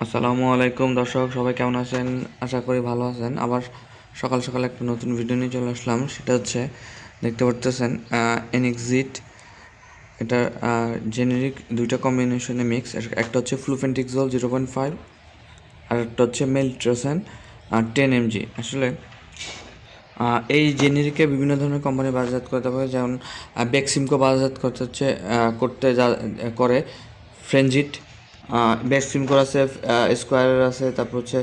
আসসালামু আলাইকুম দর্শক, সবাই কেমন আছেন? আশা করি ভালো আছেন। আবার সকাল সকাল একটা নতুন ভিডিও নিয়ে চলে আসলাম। সেটা হচ্ছে দেখতে পারতেছেন এনএক্সিট। এটা জেনেরিক দুইটা কম্বিনেশনে মিক্স। একটা হচ্ছে ফ্লুফেন্টিক্সল 0.5 আর একটা হচ্ছে মেলট্রোসেন 10 mg। আসলে এই জেনেরিকে বিভিন্ন ধরনের কোম্পানি বাজারজাত করতে পারে, যেমন বেক্সিমকো বাজারজাত করতে হচ্ছে করতে যা করে ফ্রেঞ্জিট। বেক্সিমকোর আছে, স্কোয়ারের আছে, তারপর হচ্ছে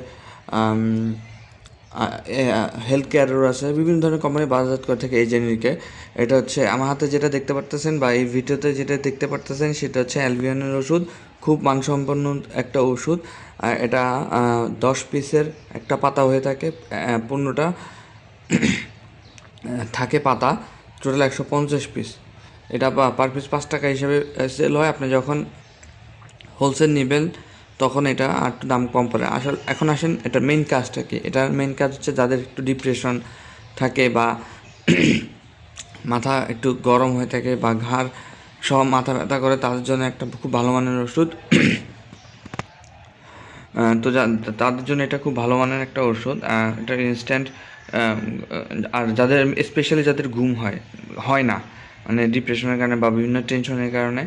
হেলথ কেয়ারেরও আছে। বিভিন্ন ধরনের কোম্পানি বাজারজাত করে থাকে এই জেনেরিকে। এটা হচ্ছে আমার হাতে যেটা দেখতে পারতেছেন বা এই ভিডিওতে যেটা দেখতে পারতেছেন সেটা হচ্ছে অ্যালবিয়নের ওষুধ। খুব মানসম্পন্ন একটা ওষুধ। এটা 10 পিসের একটা পাতা হয়ে থাকে। 15টা থাকে পাতা। Total 150 piece. এটা পার পিস 5 টাকা হিসেবে সেল হয়। আপনি যখন হোলসেল নেবেন তখন এটা আর একটু দাম কম পড়ে। এখন আসেন এটার মেইন কাজটা কি। এটার মেইন কাজ হচ্ছে যাদের একটু ডিপ্রেশন থাকে বা মাথা একটু গরম হয়ে থাকে বা ঘাড় সব মাথা ব্যথা করে, তাদের জন্য একটা খুব ভালো মানের ওষুধ। তো তাদের জন্য এটা খুব ভালো মানের একটা ওষুধ। এটা ইনস্ট্যান্ট। আর যাদের স্পেশালি যাদের ঘুম হয় হয় না, মানে ডিপ্রেশনের কারণে বা বিভিন্ন টেনশনের কারণে,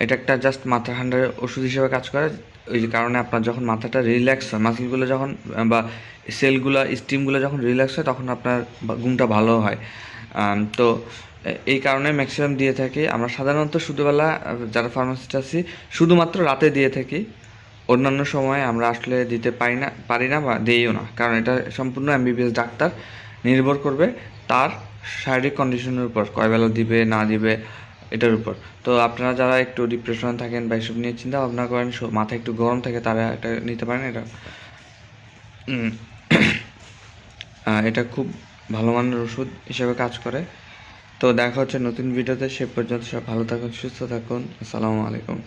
এটা একটা জাস্ট মাথা ঠান্ডার ওষুধ হিসেবে কাজ করে। ওই যে কারণে আপনার যখন মাথাটা রিল্যাক্স হয়, মাসেলগুলো যখন বা সেলগুলো স্টিমগুলো যখন রিল্যাক্স হয়, তখন আপনার ঘুমটা ভালো হয়। তো এই কারণে ম্যাক্সিমাম দিয়ে থাকি আমরা সাধারণত শুধুবেলা, যারা ফার্মাসিস্ট আছি শুধুমাত্র রাতে দিয়ে থাকি। অন্যান্য সময়ে আমরা আসলে দিতে পারি না বা দিইও না, কারণ এটা সম্পূর্ণ এমবিবিএস ডাক্তার নির্ভর করবে তার শারীরিক কন্ডিশনের উপর, কয় বেলা দিবে না দিবে এটার উপর। তো আপনারা যারা একটু ডিপ্রেশন থাকেন বা এসব নিয়ে চিন্তা ভাবনা করেন, মাথা একটু গরম থাকে, তারা এটা নিতে পারেন। এটা এটা খুব ভালো মানের ওষুধ হিসেবে কাজ করে। তো দেখা হচ্ছে নতুন ভিডিওতে। সে পর্যন্ত সব ভালো থাকুন, সুস্থ থাকুন। আসসালামু আলাইকুম।